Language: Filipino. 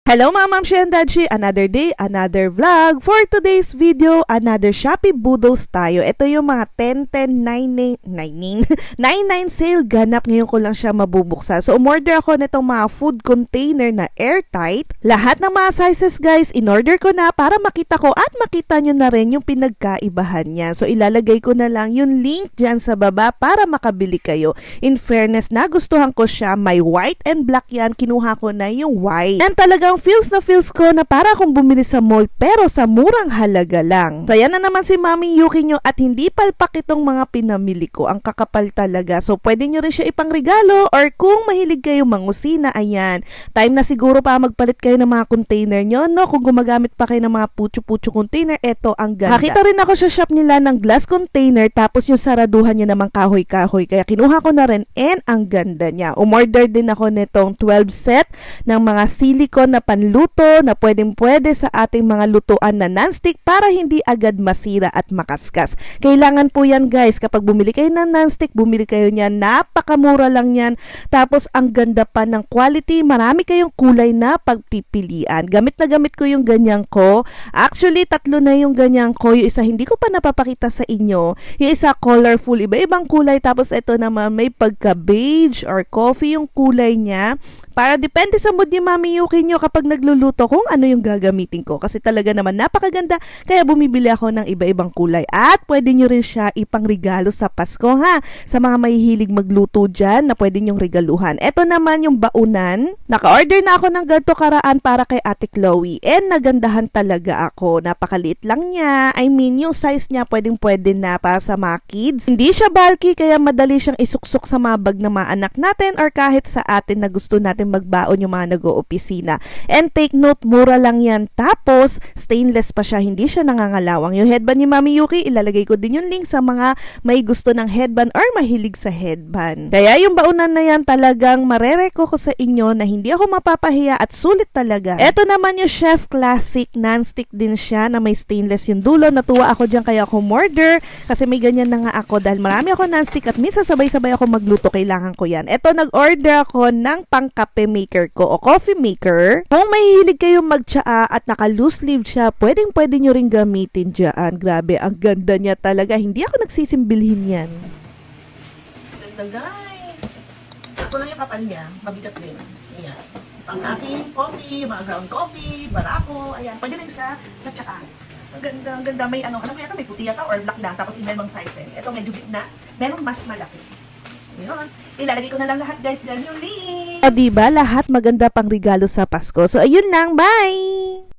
Hello mga Ma'am and Dadshi, another day, another vlog. For today's video, another Shopee Boodles tayo. Ito yung mga 10-10-99 99 sale, ganap ngayon ko lang siya mabubuksan. So umorder ako nitong mga food container na airtight. Lahat ng mga sizes guys, in-order ko na para makita ko at makita nyo na rin yung pinagkaibahan niya. So ilalagay ko na lang yung link dyan sa baba para makabili kayo. In fairness, nagustuhan ko siya. May white and black yan. Kinuha ko na yung white. And talagang feels ko na para akong bumili sa mall pero sa murang halaga lang. Saya na naman si Mami Yuki nyo at hindi palpak itong mga pinamili ko. Ang kakapal talaga. So pwede nyo rin siya ipangregalo or kung mahilig kayo mangusina, ayan. Time na siguro pa magpalit kayo ng mga container nyo, no? Kung gumagamit pa kayo ng mga pucho-pucho container, eto ang ganda. Nakita rin ako sa shop nila ng glass container tapos yung saraduhan niya namang kahoy-kahoy. Kaya kinuha ko na rin and ang ganda niya. Umorder din ako nitong 12 set ng mga silicone na panluto na pwedeng-pwede sa ating mga lutuan na nonstick para hindi agad masira at makaskas. Kailangan po yan guys, kapag bumili kayo ng nonstick, bumili kayo niyan, napakamura lang yan. Tapos ang ganda pa ng quality, marami kayong kulay na pagpipilian. Gamit na gamit ko yung ganyan ko. Actually, tatlo na yung ganyan ko. Yung isa hindi ko pa napapakita sa inyo. Yung isa colorful, iba-ibang kulay. Tapos ito naman may pagka-beige or coffee yung kulay niya. Para depende sa mood ni Mami Yuki nyo kapag nagluluto kung ano yung gagamitin ko. Kasi talaga naman napakaganda. Kaya bumibili ako ng iba-ibang kulay. At pwede nyo rin siya ipangregalo sa Pasko ha. Sa mga mahihilig magluto dyan na pwede nyong regaluhan. Ito naman yung baunan. Naka-order na ako ng ganito karaan para kay Ate Chloe. And nagandahan talaga ako. Napakaliit lang niya. I mean yung size niya pwedeng-pwede na para sa mga kids. Hindi siya bulky kaya madali siyang isuksok sa mga bag ng mga anak natin or kahit sa atin na gusto natin magbaon yung mga nag-oopisina. And take note, mura lang yan. Tapos, stainless pa siya. Hindi siya nangangalawang. Yung headband ni Mami Yuki, ilalagay ko din yung link sa mga may gusto ng headband or mahilig sa headband. Kaya yung baunan na yan talagang marereko ko sa inyo na hindi ako mapapahiya at sulit talaga. Ito naman yung Chef Classic. Non-stick din siya na may stainless yung dulo. Natuwa ako dyan kaya ako order kasi may ganyan na nga ako dahil marami ako non-stick at minsan sabay-sabay ako magluto. Kailangan ko yan. Ito, nag-order ako ng pangkape maker ko o coffee maker. Kung mahihilig kayong magtsaa at naka-loose leaf siya, pwedeng-pwede nyo rin gamitin dyan. Grabe, ang ganda niya talaga. Hindi ako nagsisimbilhin yan. Ganda guys. Sakto lang yung kapal niya. Mabigat din. Ayan. Pang ating coffee, mga ground coffee, barako. Ayan. Pwede rin siya sa tsaa. Ang ganda, ang ganda. May ano mo yata, may puti yata or black lang. Tapos iba-ibang sizes. Ito medyo gitna. Meron mas malaki. Yun. Ilalagay ko na lang lahat guys dyan yung link. O diba, lahat maganda pang regalo sa Pasko. So ayun lang, bye!